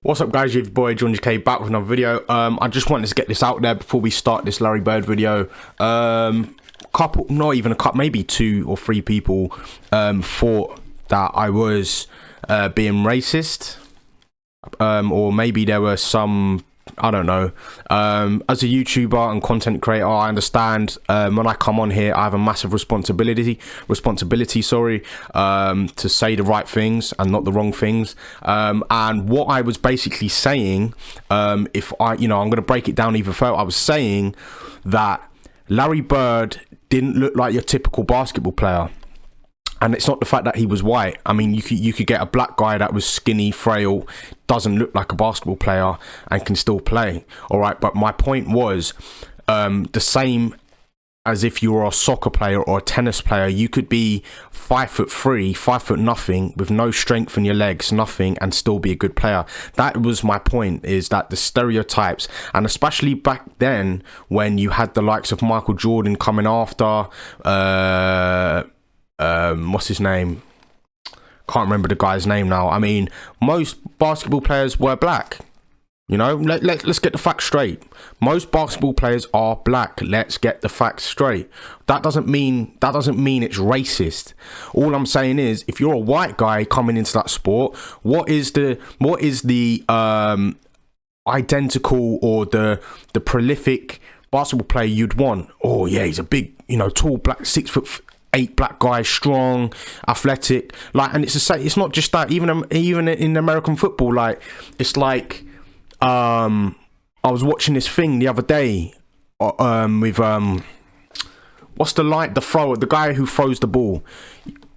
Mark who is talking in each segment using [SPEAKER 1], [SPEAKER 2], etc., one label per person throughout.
[SPEAKER 1] What's up, guys? Your boy JORDONGK back with another video. I just wanted to get this out there before we start this Larry Bird video. Couple, not even a couple, maybe 2 or 3 people thought that I was being racist, or maybe there were some, I don't know. As a YouTuber and content creator, I understand when I come on here, I have a massive responsibility, to say the right things and not the wrong things. And what I was basically saying, if I, I'm going to break it down even further. I was saying that Larry Bird didn't look like your typical basketball player. And it's not the fact that he was white. I mean, you could get a black guy that was skinny, frail, doesn't look like a basketball player, and can still play. All right, but my point was the same as if you were a soccer player or a tennis player. You could be 5'3", 5'0", with no strength in your legs, nothing, and still be a good player. That was my point, is that the stereotypes, and especially back then when you had the likes of Michael Jordan coming after, what's his name? Can't remember the guy's name now. I mean, most basketball players were black. Let's get the facts straight. Most basketball players are black. Let's get the facts straight. That doesn't mean it's racist. All I'm saying is, if you're a white guy coming into that sport, what is the identical or the prolific basketball player you'd want? Oh yeah, he's a big, tall black, 6'8" black guy, strong, athletic. And it's not just that. Even in American football, it's like. I was watching this thing the other day with what's the guy who throws the ball.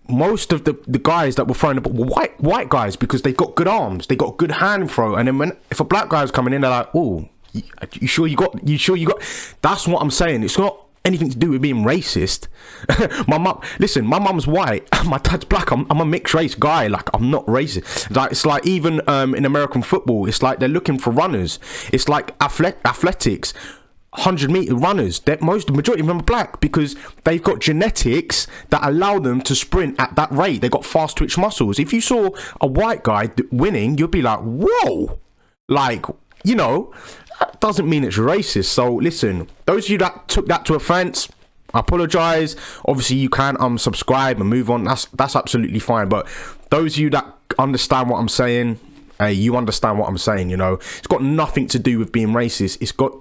[SPEAKER 1] Most of the guys that were throwing the ball were white guys, because they got good arms, they got good hand throw. And then if a black guy was coming in, they're like, oh, you sure you got? That's what I'm saying. It's not anything to do with being racist. My mum's white, my dad's black. I'm a mixed race guy. I'm not racist. It's like even in American football, it's like they're looking for runners. It's like athletics, 100-meter runners. The majority of them are black, because they've got genetics that allow them to sprint at that rate. They got fast twitch muscles. If you saw a white guy winning, you'd be like, whoa, that doesn't mean it's racist. So listen, those of you that took that to offense, I apologize. Obviously you can unsubscribe and move on. That's absolutely fine. But those of you that understand what I'm saying, hey, you understand what I'm saying. It's got nothing to do with being racist. It's got,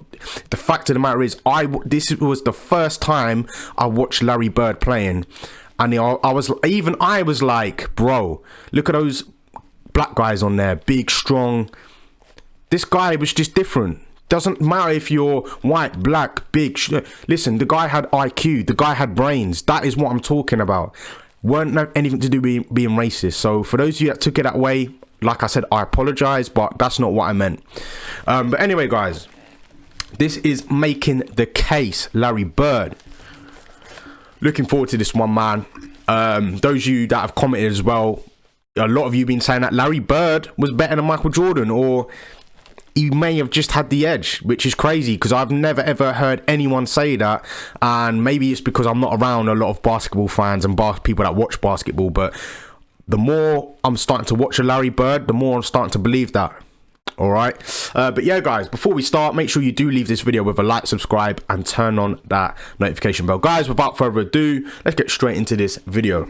[SPEAKER 1] the fact of the matter is, this was the first time I watched Larry Bird playing, and I was like, bro, look at those black guys on there, big, strong. This guy was just different. Doesn't matter if you're white, black, big. Listen, the guy had IQ. The guy had brains. That is what I'm talking about. Weren't anything to do with being racist. So for those of you that took it that way, like I said, I apologize, but that's not what I meant. But anyway, guys, this is making the case, Larry Bird. Looking forward to this one, man. Those of you that have commented as well, a lot of you been saying that Larry Bird was better than Michael Jordan, or he may have just had the edge, which is crazy, because I've never ever heard anyone say that. And maybe it's because I'm not around a lot of basketball fans and people that watch basketball, but the more I'm starting to watch a Larry Bird, the more I'm starting to believe that. All right, but yeah, guys, before we start, make sure you do leave this video with a like, subscribe, and turn on that notification bell. Guys, without further ado, let's get straight into this video.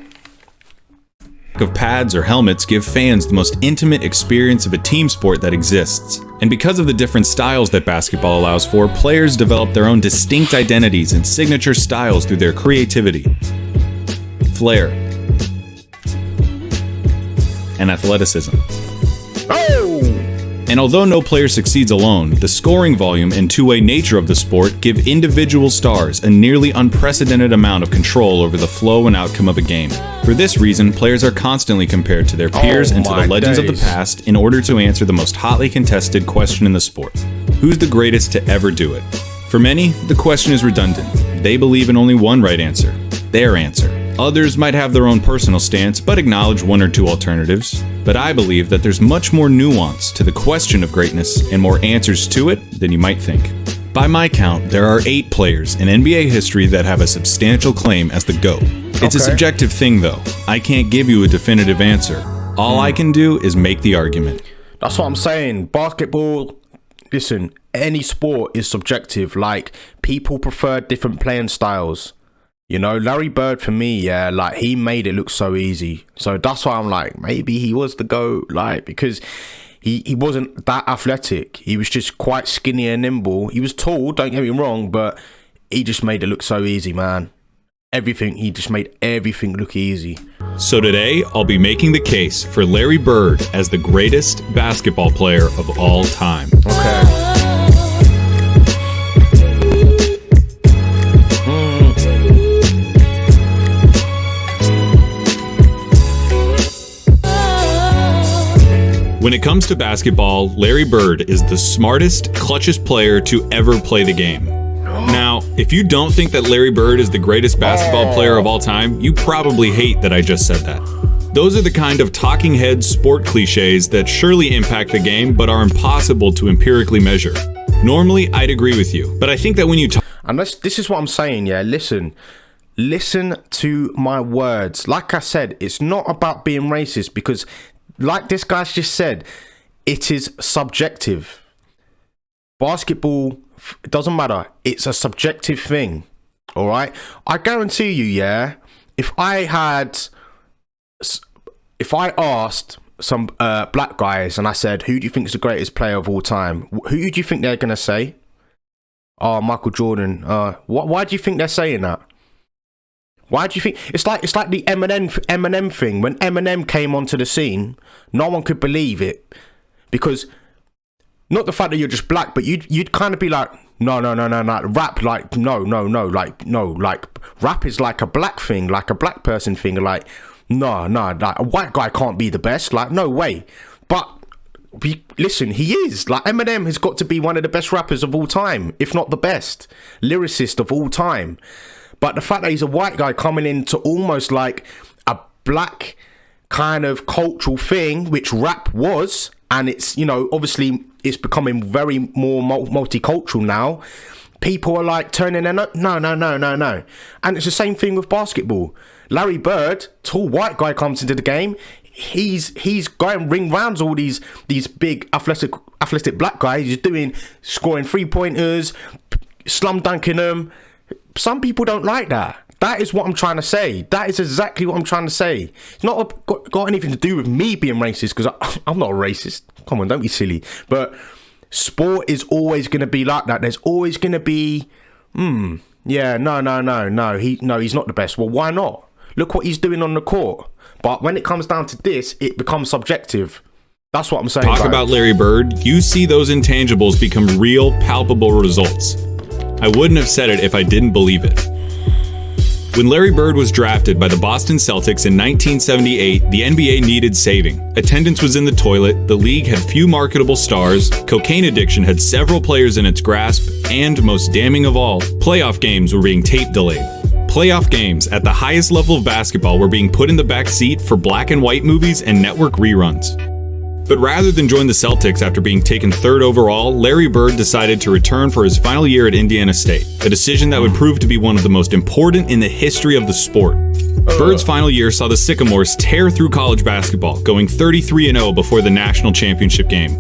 [SPEAKER 2] Of pads or helmets give fans the most intimate experience of a team sport that exists. And because of the different styles that basketball allows for, players develop their own distinct identities and signature styles through their creativity, flair, and athleticism. And although no player succeeds alone, the scoring volume and two-way nature of the sport give individual stars a nearly unprecedented amount of control over the flow and outcome of a game. For this reason, players are constantly compared to their peers and to the legends of the past in order to answer the most hotly contested question in the sport: who's the greatest to ever do it? For many, the question is redundant. They believe in only one right answer: their answer. Others might have their own personal stance, but acknowledge one or two alternatives. But I believe that there's much more nuance to the question of greatness and more answers to it than you might think. By my count, there are 8 players in NBA history that have a substantial claim as the GOAT. It's a subjective thing, though. I can't give you a definitive answer. All I can do is make the argument.
[SPEAKER 1] That's what I'm saying. Basketball, listen, any sport is subjective. Like, people prefer different playing styles. You know, Larry Bird, for me, yeah, like, he made it look so easy. So that's why I'm like, maybe he was the GOAT, like, because he wasn't that athletic. He was just quite skinny and nimble. He was tall, don't get me wrong, but he just made it look so easy, man. He just made everything look easy.
[SPEAKER 2] So today, I'll be making the case for Larry Bird as the greatest basketball player of all time.
[SPEAKER 1] Okay.
[SPEAKER 2] When it comes to basketball, Larry Bird is the smartest, clutchest player to ever play the game. Now, if you don't think that Larry Bird is the greatest basketball player of all time, you probably hate that I just said that. Those are the kind of talking head sport cliches that surely impact the game but are impossible to empirically measure. Normally, I'd agree with you, but I think that when you talk...
[SPEAKER 1] And this is what I'm saying, yeah, listen to my words. Like I said, it's not about being racist, because like this guy's just said, it is subjective. Basketball, it doesn't matter. It's a subjective thing. All right. I guarantee you, yeah, if I asked some black guys and I said, who do you think is the greatest player of all time? Who do you think they're going to say? Oh, Michael Jordan. Why do you think they're saying that? Why do you think it's like the Eminem thing? When Eminem came onto the scene, no one could believe it, because not the fact that you're just black, but you'd kind of be like, no, rap, like like rap is like a black thing, like a black person thing, like no, like a white guy can't be the best, like no way. But listen, he is. Like, Eminem has got to be one of the best rappers of all time, if not the best lyricist of all time. But the fact that he's a white guy coming into almost like a black kind of cultural thing, which rap was, and it's, you know, obviously it's becoming very more multicultural now. People are like turning their no. And it's the same thing with basketball. Larry Bird, tall white guy, comes into the game. He's going ring rounds all these big athletic black guys. He's scoring 3-pointers, slum dunking them. Some people don't like that. That is what I'm trying to say. That is exactly what I'm trying to say. It's not got anything to do with me being racist, because I'm not a racist. Come on, don't be silly. But sport is always going to be like that. There's always going to be, no. He's not the best. Well, why not? Look what he's doing on the court. But when it comes down to this, it becomes subjective. That's what I'm saying.
[SPEAKER 2] Talk about Larry Bird, you see those intangibles become real, palpable results. I wouldn't have said it if I didn't believe it. When Larry Bird was drafted by the Boston Celtics in 1978, the NBA needed saving. Attendance was in the toilet, the league had few marketable stars, cocaine addiction had several players in its grasp, and most damning of all, playoff games were being tape delayed. Playoff games at the highest level of basketball were being put in the back seat for black and white movies and network reruns. But rather than join the Celtics after being taken third overall, Larry Bird decided to return for his final year at Indiana State, a decision that would prove to be one of the most important in the history of the sport. Bird's final year saw the Sycamores tear through college basketball, going 33-0 before the national championship game.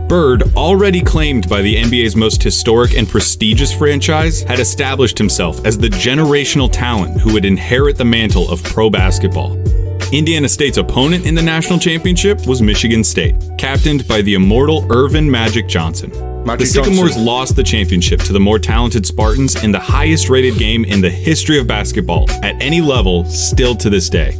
[SPEAKER 2] Bird, already claimed by the NBA's most historic and prestigious franchise, had established himself as the generational talent who would inherit the mantle of pro basketball. Indiana State's opponent in the national championship was Michigan State, captained by the immortal Irvin Magic Johnson. The Sycamores lost the championship to the more talented Spartans in the highest rated game in the history of basketball at any level still to this day.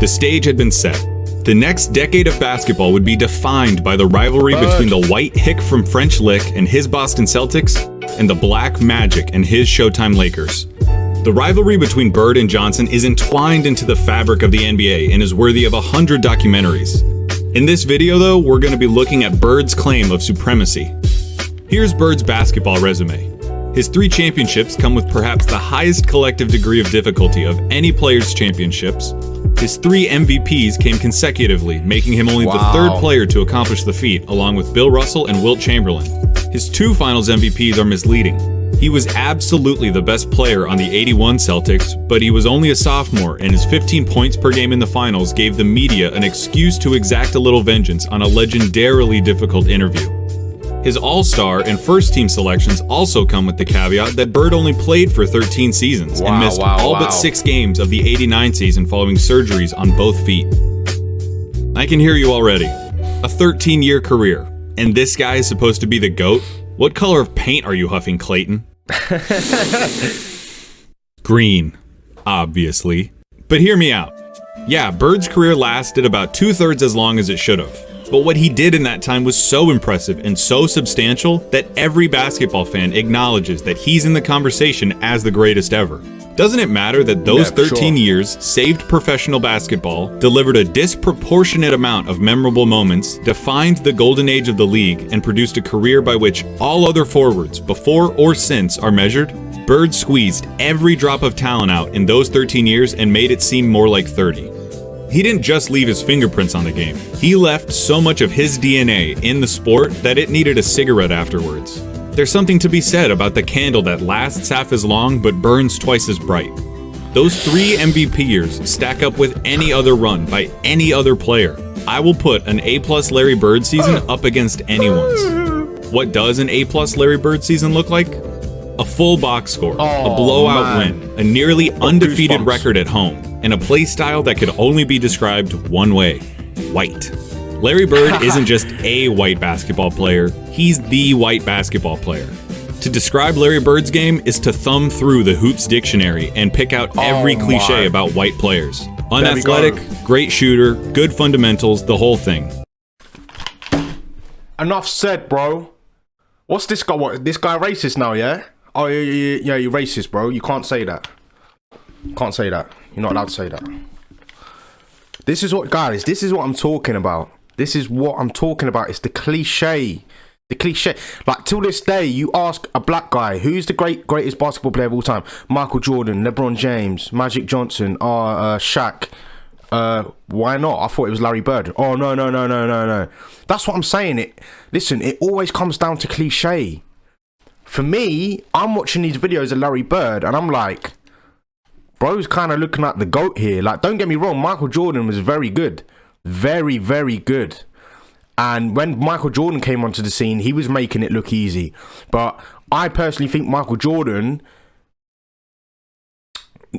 [SPEAKER 2] The stage had been set. The next decade of basketball would be defined by the rivalry between the white hick from French Lick and his Boston Celtics and the black Magic and his Showtime Lakers. The rivalry between Bird and Johnson is entwined into the fabric of the NBA and is worthy of 100 documentaries. In this video, though, we're going to be looking at Bird's claim of supremacy. Here's Bird's basketball resume. His 3 championships come with perhaps the highest collective degree of difficulty of any player's championships. His 3 MVPs came consecutively, making him only the 3rd player to accomplish the feat, along with Bill Russell and Wilt Chamberlain. His 2 Finals MVPs are misleading. He was absolutely the best player on the '81 Celtics, but he was only a sophomore, and his 15 points per game in the finals gave the media an excuse to exact a little vengeance on a legendarily difficult interview. His All-Star and first-team selections also come with the caveat that Bird only played for 13 seasons and missed all but 6 games of the '89 season following surgeries on both feet. I can hear you already. A 13-year career, and this guy is supposed to be the GOAT? What color of paint are you huffing, Clayton? Green, obviously. But hear me out. Yeah, Bird's career lasted about 2/3 as long as it should have. But what he did in that time was so impressive and so substantial that every basketball fan acknowledges that he's in the conversation as the greatest ever. Doesn't it matter that those 13 years saved professional basketball, delivered a disproportionate amount of memorable moments, defined the golden age of the league, and produced a career by which all other forwards, before or since, are measured? Bird squeezed every drop of talent out in those 13 years and made it seem more like 30. He didn't just leave his fingerprints on the game. He left so much of his DNA in the sport that it needed a cigarette afterwards. There's something to be said about the candle that lasts half as long but burns twice as bright. Those 3 MVP years stack up with any other run by any other player. I will put an A+ Larry Bird season up against anyone's. What does an A+ Larry Bird season look like? A full box score, a blowout win, a nearly undefeated record at home, and a play style that could only be described one way: white. Larry Bird isn't just a white basketball player, he's the white basketball player. To describe Larry Bird's game is to thumb through the Hoops dictionary and pick out every cliche about white players. Unathletic, great shooter, good fundamentals, the whole thing.
[SPEAKER 1] Enough said, bro. What's this guy? What, this guy racist now, yeah? Oh, yeah, you're racist, bro. You can't say that. Can't say that. You're not allowed to say that. This is what, guys, this is what I'm talking about. This is what I'm talking about. It's the cliche. The cliche. Like, till this day, you ask a black guy, who's the greatest basketball player of all time? Michael Jordan, LeBron James, Magic Johnson, Shaq. Why not? I thought it was Larry Bird. Oh, no. That's what I'm saying. Listen, it always comes down to cliche. For me, I'm watching these videos of Larry Bird, and I'm like, bro's kind of looking like the GOAT here. Like, don't get me wrong, Michael Jordan was very good. Very, very good. And when Michael Jordan came onto the scene, he was making it look easy. But I personally think Michael Jordan,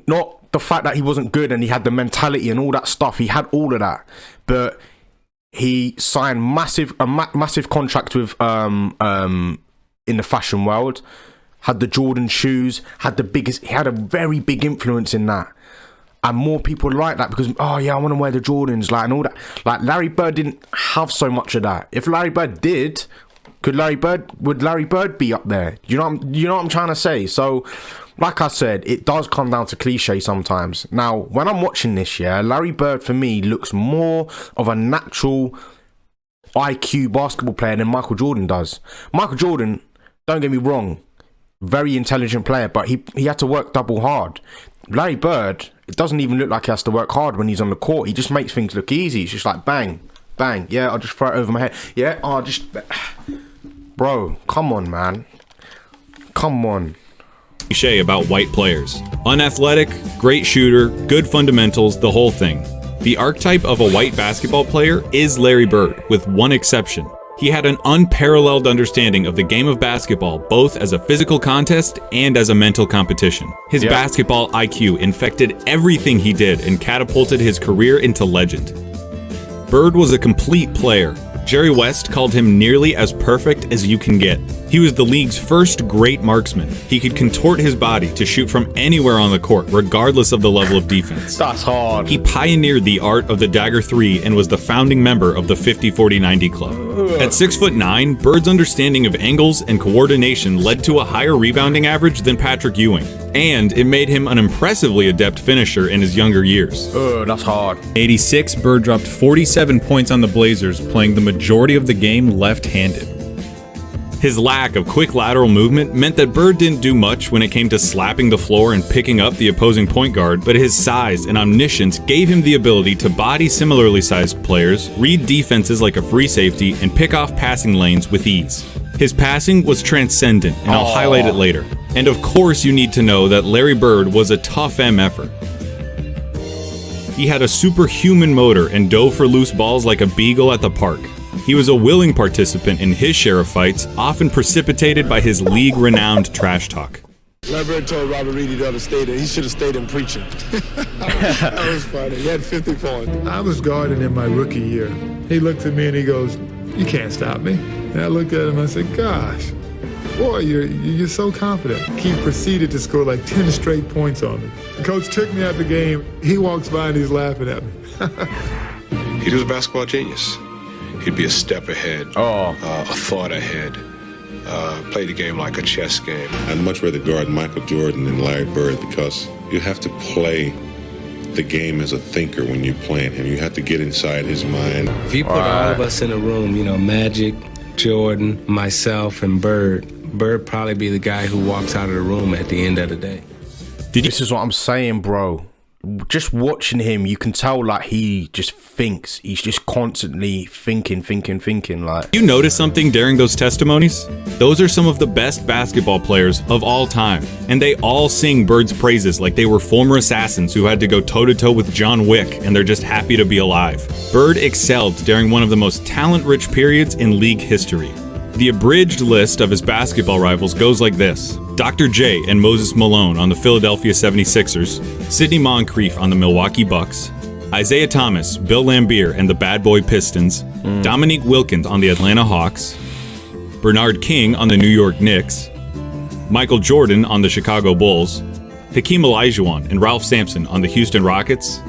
[SPEAKER 1] not the fact that he wasn't good and he had the mentality and all that stuff, he had all of that. But he signed a massive contract with in the fashion world, had the Jordan shoes, he had a very big influence in that. And more people like that because, oh yeah, I want to wear the Jordans, like, and all that. Like, Larry Bird didn't have so much of that. If Larry Bird did, would Larry Bird be up there? You know what I'm trying to say? So, like I said, it does come down to cliche sometimes. Now, when I'm watching this, yeah, Larry Bird for me looks more of a natural IQ basketball player than Michael Jordan does. Michael Jordan, don't get me wrong, very intelligent player, but he had to work double hard. Larry Bird, it doesn't even look like he has to work hard when he's on the court. He just makes things look easy. It's just like bang, bang. Yeah, I'll just throw it over my head. Yeah, I'll just... Bro, come on, man. Come on.
[SPEAKER 2] Cliche about white players. Unathletic, great shooter, good fundamentals, the whole thing. The archetype of a white basketball player is Larry Bird, with one exception. He had an unparalleled understanding of the game of basketball, both as a physical contest and as a mental competition. His basketball IQ infected everything he did and catapulted his career into legend. Bird was a complete player. Jerry West called him nearly as perfect as you can get. He was the league's first great marksman. He could contort his body to shoot from anywhere on the court, regardless of the level of defense.
[SPEAKER 1] That's hard.
[SPEAKER 2] He pioneered the art of the dagger 3 and was the founding member of the 50-40-90 club. At 6'9", Bird's understanding of angles and coordination led to a higher rebounding average than Patrick Ewing, and it made him an impressively adept finisher in his younger years.
[SPEAKER 1] That's hard.
[SPEAKER 2] 86, Bird dropped 47 points on the Blazers, playing the majority of the game left-handed. His lack of quick lateral movement meant that Bird didn't do much when it came to slapping the floor and picking up the opposing point guard, but his size and omniscience gave him the ability to body similarly sized players, read defenses like a free safety, and pick off passing lanes with ease. His passing was transcendent, and I'll highlight it later. And of course you need to know that Larry Bird was a tough MFer. He had a superhuman motor and dove for loose balls like a beagle at the park. He was a willing participant in his share of fights, often precipitated by his league-renowned trash talk.
[SPEAKER 3] Larry Bird told Robert Reedy the other day that he should have stayed in preaching. That was funny. He had 50 points.
[SPEAKER 4] I was guarding in my rookie year. He looked at me and he goes, "You can't stop me." And I looked at him and I said, "Gosh, boy, you're so confident." He proceeded to score like 10 straight points on me. The coach took me out the game. He walks by and he's laughing at me.
[SPEAKER 5] He was a basketball genius. He'd be a step ahead, a thought ahead, play the game like a chess game.
[SPEAKER 6] I'd much rather guard Michael Jordan than Larry Bird because you have to play the game as a thinker when you're playing him. You have to get inside his mind.
[SPEAKER 7] If you put all of us in a room, you know, Magic, Jordan, myself, and Bird probably be the guy who walks out of the room at the end of the day.
[SPEAKER 1] This is what I'm saying, bro. Just watching him, you can tell like he just thinks. He's just constantly thinking like.
[SPEAKER 2] You notice something during those testimonies? Those are some of the best basketball players of all time, and they all sing Bird's praises like they were former assassins who had to go toe-to-toe with John Wick and they're just happy to be alive. Bird excelled during one of the most talent-rich periods in league history. The abridged list of his basketball rivals goes like this: Dr. J and Moses Malone on the Philadelphia 76ers, Sidney Moncrief on the Milwaukee Bucks, Isaiah Thomas, Bill Laimbeer and the Bad Boy Pistons, Dominique Wilkins on the Atlanta Hawks, Bernard King on the New York Knicks, Michael Jordan on the Chicago Bulls, Hakeem Olajuwon and Ralph Sampson on the Houston Rockets,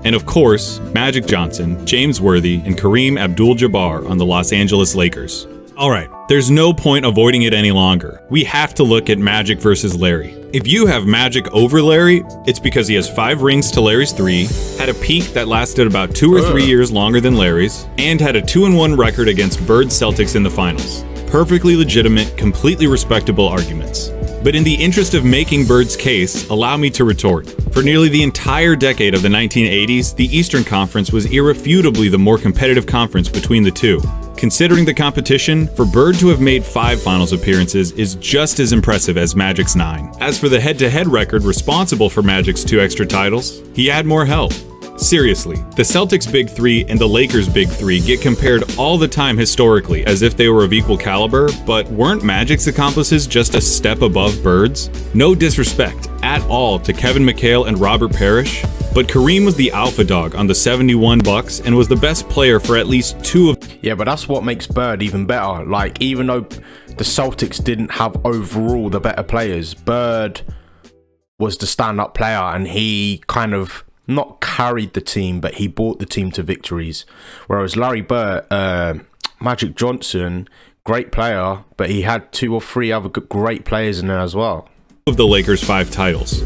[SPEAKER 2] and of course, Magic Johnson, James Worthy, and Kareem Abdul-Jabbar on the Los Angeles Lakers. Alright, there's no point avoiding it any longer. We have to look at Magic versus Larry. If you have Magic over Larry, it's because he has 5 rings to Larry's 3, had a peak that lasted about 2 or 3 years longer than Larry's, and had a 2-1 record against Bird's Celtics in the finals. Perfectly legitimate, completely respectable arguments. But in the interest of making Bird's case, allow me to retort. For nearly the entire decade of the 1980s, the Eastern Conference was irrefutably the more competitive conference between the two. Considering the competition, for Bird to have made 5 finals appearances is just as impressive as Magic's 9. As for the head-to-head record responsible for Magic's 2 extra titles, he had more help. Seriously, the Celtics' Big 3 and the Lakers' Big 3 get compared all the time historically as if they were of equal caliber, but weren't Magic's accomplices just a step above Bird's? No disrespect at all to Kevin McHale and Robert Parrish, but Kareem was the alpha dog on the 71 Bucks and was the best player for at least 2 of...
[SPEAKER 1] Yeah, but that's what makes Bird even better. Like, even though the Celtics didn't have overall the better players, Bird was the stand-up player and he kind of not carried the team, but he brought the team to victories. Whereas Larry Bird, Magic Johnson, great player, but he had 2 or 3 other great players in there as well.
[SPEAKER 2] Of the Lakers' 5 titles.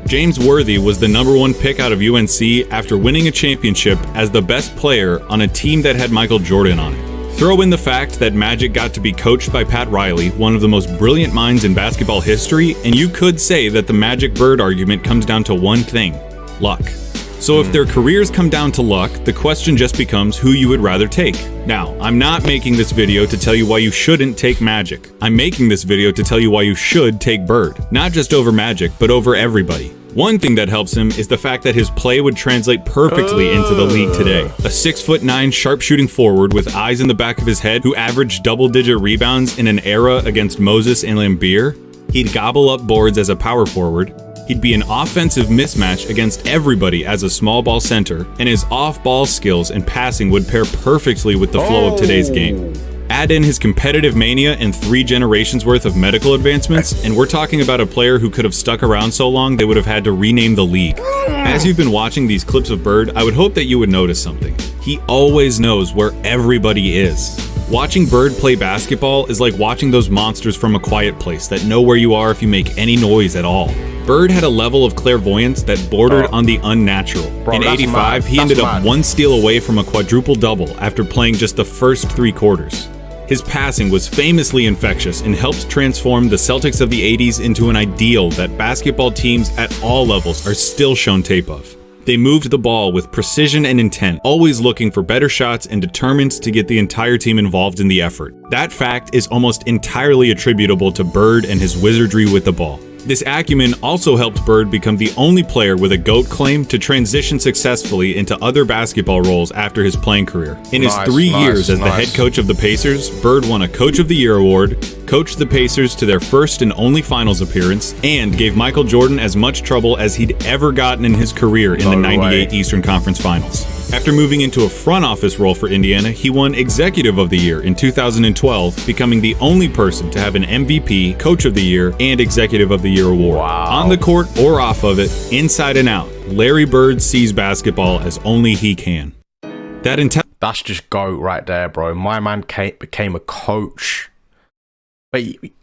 [SPEAKER 2] James Worthy was the #1 pick out of UNC after winning a championship as the best player on a team that had Michael Jordan on it. Throw in the fact that Magic got to be coached by Pat Riley, one of the most brilliant minds in basketball history, and you could say that the Magic-Bird argument comes down to one thing: luck. So if their careers come down to luck, the question just becomes who you would rather take. Now, I'm not making this video to tell you why you shouldn't take Magic. I'm making this video to tell you why you should take Bird. Not just over Magic, but over everybody. One thing that helps him is the fact that his play would translate perfectly into the league today. A 6'9" sharpshooting forward with eyes in the back of his head who averaged double-digit rebounds in an era against Moses and Laimbeer. He'd gobble up boards as a power forward. He'd be an offensive mismatch against everybody as a small ball center, and his off-ball skills and passing would pair perfectly with the flow of today's game. Add in his competitive mania and 3 generations worth of medical advancements, and we're talking about a player who could have stuck around so long they would have had to rename the league. As you've been watching these clips of Bird, I would hope that you would notice something. He always knows where everybody is. Watching Bird play basketball is like watching those monsters from A Quiet Place that know where you are if you make any noise at all. Bird had a level of clairvoyance that bordered on the unnatural. In '85, he ended up 1 steal away from a quadruple-double after playing just the first 3 quarters. His passing was famously infectious and helped transform the Celtics of the '80s into an ideal that basketball teams at all levels are still shown tape of. They moved the ball with precision and intent, always looking for better shots and determined to get the entire team involved in the effort. That fact is almost entirely attributable to Bird and his wizardry with the ball. This acumen also helped Bird become the only player with a GOAT claim to transition successfully into other basketball roles after his playing career. In his 3 years as the head coach of the Pacers, Bird won a Coach of the Year award, coached the Pacers to their first and only finals appearance, and gave Michael Jordan as much trouble as he'd ever gotten in his career in the '98 Eastern Conference Finals. After moving into a front office role for Indiana, he won Executive of the Year in 2012, becoming the only person to have an MVP, Coach of the Year, and Executive of the Year award. On the court or off of it, inside and out, Larry Bird sees basketball as only he can.
[SPEAKER 1] That's just GOAT right there, bro. My man became a coach. But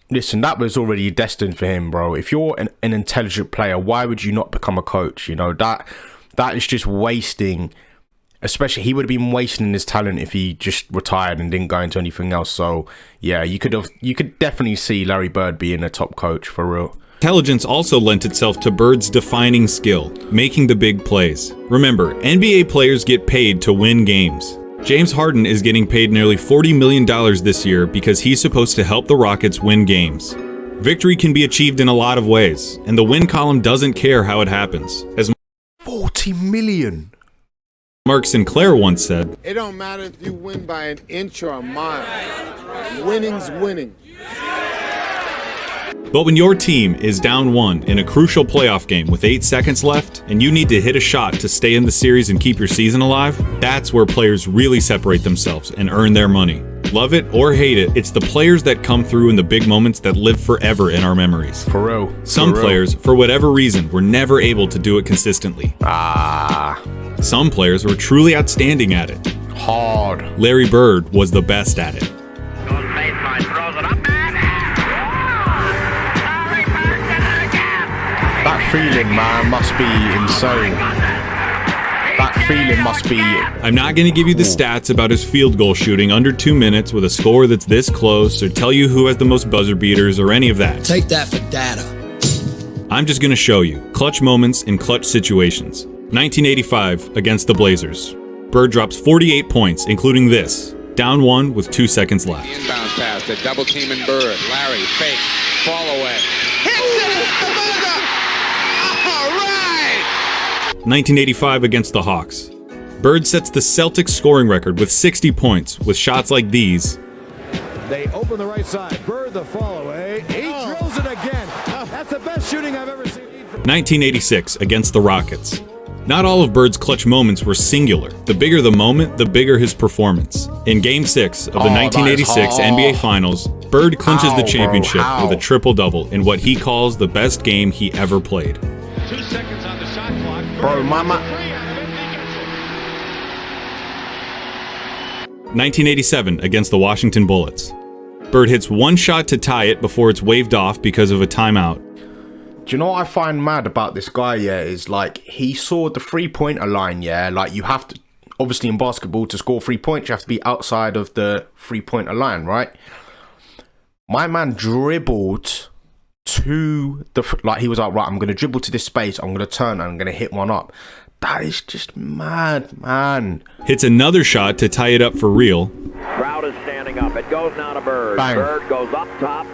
[SPEAKER 1] listen, that was already destined for him, bro. If you're an intelligent player, why would you not become a coach? You know, that is just wasting. Especially, he would have been wasting his talent if he just retired and didn't go into anything else. So, yeah, you could definitely see Larry Bird being a top coach for real.
[SPEAKER 2] Intelligence also lent itself to Bird's defining skill, making the big plays. Remember, NBA players get paid to win games. James Harden is getting paid nearly $40 million this year because he's supposed to help the Rockets win games. Victory can be achieved in a lot of ways, and the win column doesn't care how it happens. As
[SPEAKER 1] 40 million.
[SPEAKER 2] Mark Sinclair once said,
[SPEAKER 3] It don't matter if you win by an inch or a mile. Winning's winning.
[SPEAKER 2] but when your team is down 1 in a crucial playoff game with 8 seconds left, and you need to hit a shot to stay in the series and keep your season alive, that's where players really separate themselves and earn their money. Love it or hate it, it's the players that come through in the big moments that live forever in our memories.
[SPEAKER 1] For real.
[SPEAKER 2] Some players, for whatever reason, were never able to do it consistently. Some players were truly outstanding at it.
[SPEAKER 1] Hard.
[SPEAKER 2] Larry Bird was the best at it.
[SPEAKER 1] That feeling, man, must be insane. That feeling must be...
[SPEAKER 2] I'm not going to give you the stats about his field goal shooting under 2 minutes with a score that's this close, or tell you who has the most buzzer beaters, or any of that.
[SPEAKER 8] Take that for data.
[SPEAKER 2] I'm just going to show you clutch moments in clutch situations. 1985 against the Blazers. Bird drops 48 points, including this. Down 1 with 2 seconds left.
[SPEAKER 9] Inbound pass, the double team in Bird. Larry, fake, fall away. Hits it! All right!
[SPEAKER 2] 1985 against the Hawks. Bird sets the Celtics scoring record with 60 points with shots like these.
[SPEAKER 10] They open the right side. Bird the fall away. He drills it again. That's the best shooting I've ever seen.
[SPEAKER 2] 1986 against the Rockets. Not all of Bird's clutch moments were singular. The bigger the moment, the bigger his performance. In Game 6 of the 1986 NBA Finals, Bird clinches the championship with a triple-double in what he calls the best game he ever played.
[SPEAKER 10] 2 seconds on the shot clock.
[SPEAKER 1] Bro, mama.
[SPEAKER 2] 1987 against the Washington Bullets. Bird hits one shot to tie it before it's waved off because of a timeout.
[SPEAKER 1] Do you know what I find mad about this guy, yeah, is like he saw the three-pointer line, yeah, like you have to, obviously in basketball, to score 3 points, you have to be outside of the three-pointer line, right? My man dribbled to the, like he was like, right, I'm going to dribble to this space, I'm going to turn and I'm going to hit one up. That is just mad, man.
[SPEAKER 2] Hits another shot to tie it up for real.
[SPEAKER 11] Crowd is standing up. It goes now to Bird.
[SPEAKER 1] Bang.
[SPEAKER 11] Bird goes up top.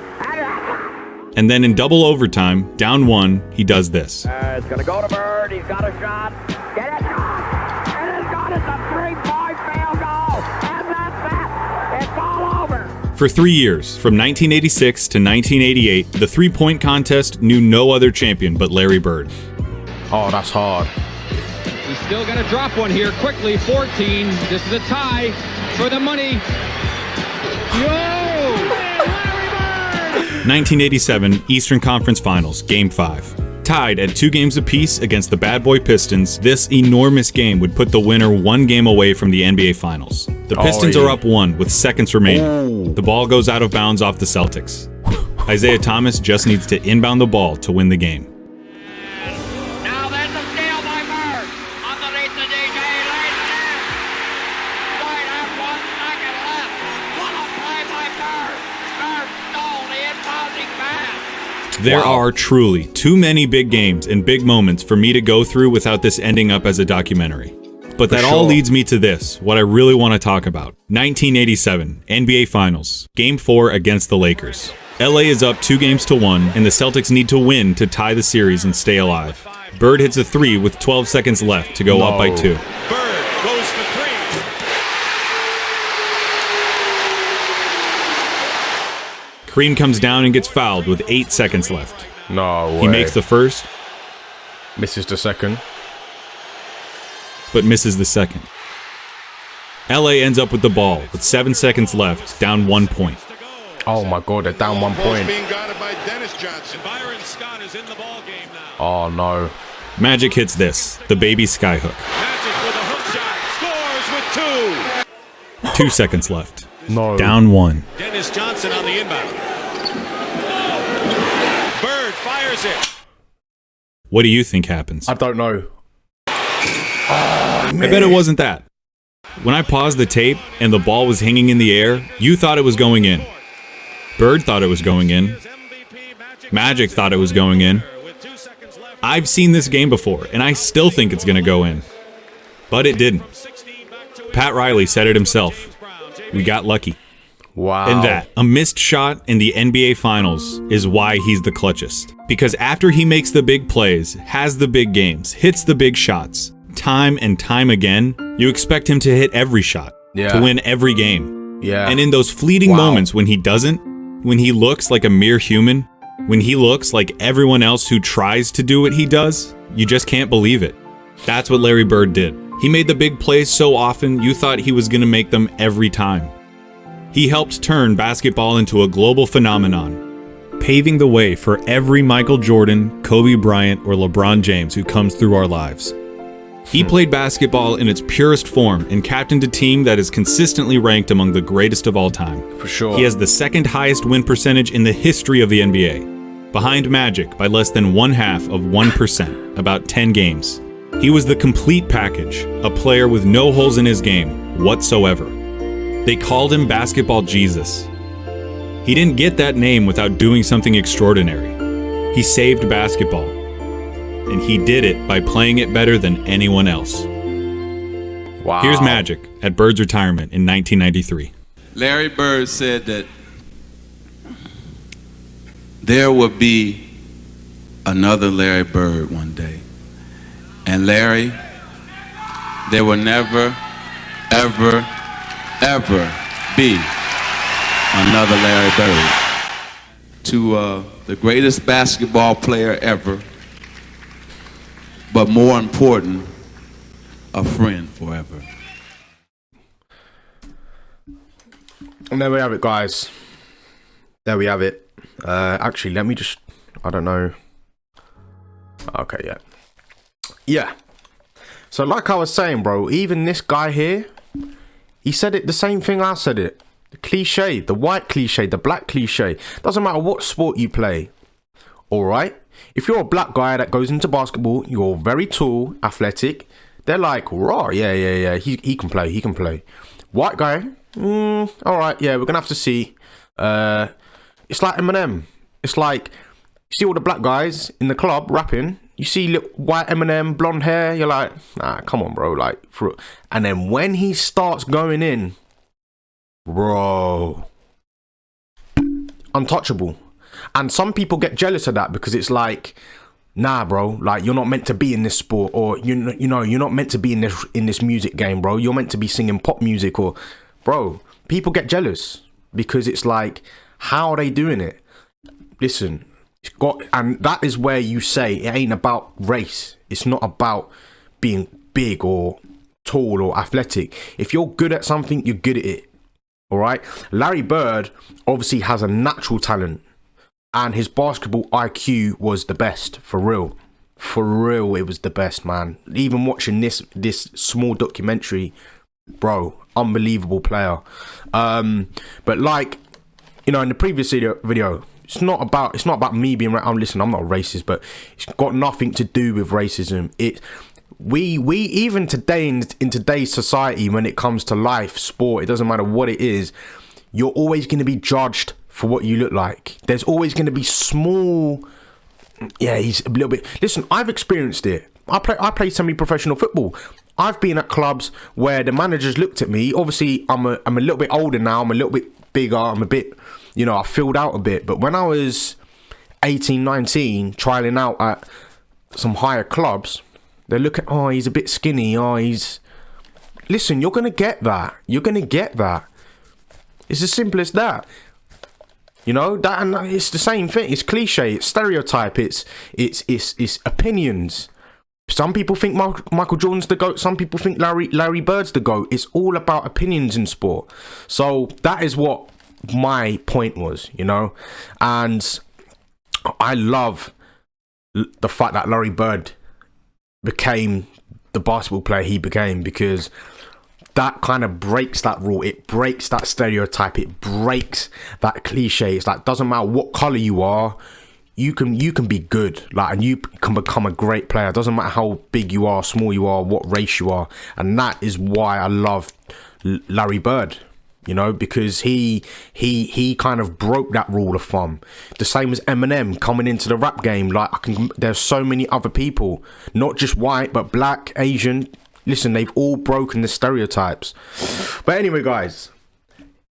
[SPEAKER 2] And then in double overtime, down 1, he does this.
[SPEAKER 11] It's going to go to Bird. He's got a shot. Get it. And it's got it. It's a 3-point field goal. And that's that. It's all over.
[SPEAKER 2] For 3 years, from 1986 to 1988, the three-point contest knew no other champion but Larry Bird.
[SPEAKER 1] Oh, that's hard.
[SPEAKER 12] He's still got to drop one here quickly. 14. This is a tie for the money. Yo!
[SPEAKER 2] 1987 Eastern Conference Finals, Game 5. Tied at 2 games apiece against the Bad Boy Pistons, this enormous game would put the winner 1 game away from the NBA Finals. The Pistons are up 1 with seconds remaining. The ball goes out of bounds off the Celtics. Isaiah Thomas just needs to inbound the ball to win the game.
[SPEAKER 11] Now there's a steal by Bird. Underneath the DJ. Lays it in. Right at 1 second left. What a play by Bird. Bird stole the impounding pass.
[SPEAKER 2] There are truly too many big games and big moments for me to go through without this ending up as a documentary. But that all leads me to this, what I really want to talk about. 1987, NBA Finals, Game 4 against the Lakers. LA is up 2-1, and the Celtics need to win to tie the series and stay alive. Bird hits a 3 with 12 seconds left to go up by 2.
[SPEAKER 10] Bird goes for 3.
[SPEAKER 2] Kareem comes down and gets fouled with 8 seconds left.
[SPEAKER 1] No way.
[SPEAKER 2] He makes the first,
[SPEAKER 1] misses the second,
[SPEAKER 2] but misses the second. LA ends up with the ball with 7 seconds left, down 1 point.
[SPEAKER 1] Oh my God, they're down 1 point.
[SPEAKER 3] Being guarded by Dennis Johnson.
[SPEAKER 10] Byron Scott is in the ball game now.
[SPEAKER 1] Oh no.
[SPEAKER 2] Magic hits this, the baby skyhook.
[SPEAKER 10] Magic with a hook shot, scores with 2.
[SPEAKER 2] 2 seconds left.
[SPEAKER 1] No.
[SPEAKER 2] Down 1.
[SPEAKER 10] Dennis Johnson on the inbound. Bird fires it.
[SPEAKER 2] What do you think happens?
[SPEAKER 1] I don't know.
[SPEAKER 2] I bet it wasn't that. When I paused the tape and the ball was hanging in the air, you thought it was going in. Bird thought it was going in. Magic thought it was going in. I've seen this game before, and I still think it's going to go in. But it didn't. Pat Riley said it himself. We got lucky.
[SPEAKER 1] Wow.
[SPEAKER 2] And that, a missed shot in the NBA Finals, is why he's the clutchest. Because after he makes the big plays, has the big games, hits the big shots, time and time again, you expect him to hit every shot, to win every game.
[SPEAKER 1] Yeah.
[SPEAKER 2] And in those fleeting moments when he doesn't, when he looks like a mere human, when he looks like everyone else who tries to do what he does, you just can't believe it. That's what Larry Bird did. He made the big plays so often you thought he was going to make them every time. He helped turn basketball into a global phenomenon, paving the way for every Michael Jordan, Kobe Bryant, or LeBron James who comes through our lives. He played basketball in its purest form and captained a team that is consistently ranked among the greatest of all time.
[SPEAKER 1] For sure.
[SPEAKER 2] He has the second highest win percentage in the history of the NBA, behind Magic by less than 0.5%, about 10 games. He was the complete package, a player with no holes in his game whatsoever. They called him Basketball Jesus. He didn't get that name without doing something extraordinary. He saved basketball. And he did it by playing it better than anyone else.
[SPEAKER 1] Wow.
[SPEAKER 2] Here's Magic at Bird's retirement in 1993.
[SPEAKER 8] Larry Bird said that there would be another Larry Bird one day. And Larry, there will never, ever, ever be another Larry Bird. To the greatest basketball player ever, but more important, a friend forever.
[SPEAKER 1] And there we have it, guys. There we have it. Actually, let me just... I don't know. Okay, yeah. Yeah. So like I was saying, bro, even this guy here, he said it the same thing I said it. The cliche, the white cliche, the black cliche. Doesn't matter what sport you play. Alright? If you're a black guy that goes into basketball, you're very tall, athletic, they're like, raw, yeah, he can play. White guy, alright, yeah, we're gonna have to see. It's like Eminem. It's like, you see all the black guys in the club rapping, you see little white Eminem, blonde hair, you're like, nah, come on, bro, like, and then when he starts going in, bro, untouchable. And some people get jealous of that because it's like, nah, bro, like you're not meant to be in this sport, or you know, you're not meant to be in this music game, bro. You're meant to be singing pop music, or, bro, people get jealous because it's like, how are they doing it? Listen, and that is where you say it ain't about race. It's not about being big or tall or athletic. If you're good at something, you're good at it. All right. Larry Bird obviously has a natural talent. And his basketball IQ was the best, for real. For real, it was the best, man. Even watching this small documentary, bro, unbelievable player. But like, you know, in the previous video, it's not about me being. Listen, I'm not racist, but it's got nothing to do with racism. We even today in today's society, when it comes to life, sport, it doesn't matter what it is, you're always going to be judged for what you look like. There's always going to be small. Yeah, he's a little bit. Listen, I've experienced it. I play semi-professional football. I've been at clubs where the managers looked at me. Obviously, I'm a little bit older now. I'm a little bit bigger. I'm a bit, you know, I filled out a bit. But when I was 18, 19, trialing out at some higher clubs, they look at, oh, he's a bit skinny. Oh, he's... Listen, you're going to get that. You're going to get that. It's as simple as that. You know, that, and it's the same thing. It's cliche. It's stereotype. It's opinions. Some people think Michael Jordan's the GOAT. Some people think Larry Bird's the GOAT. It's all about opinions in sport. So that is what my point was, you know. And I love the fact that Larry Bird became the basketball player he became, because that kind of breaks that rule. It breaks that stereotype. It breaks that cliche. It's like, doesn't matter what color you are, you can be good, like, and you can become a great player. It doesn't matter how big you are, small you are, what race you are. And that is why I love Larry Bird, you know, because he kind of broke that rule of thumb. The same as Eminem coming into the rap game. Like, there's so many other people, not just white, but black, Asian. Listen, they've all broken the stereotypes. But anyway, guys,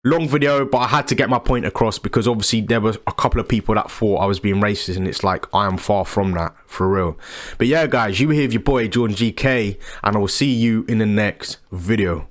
[SPEAKER 1] long video, but I had to get my point across, because obviously there were a couple of people that thought I was being racist, and it's like, I am far from that, for real. But yeah, guys, you were here with your boy Jordan GK, and I will see you in the next video.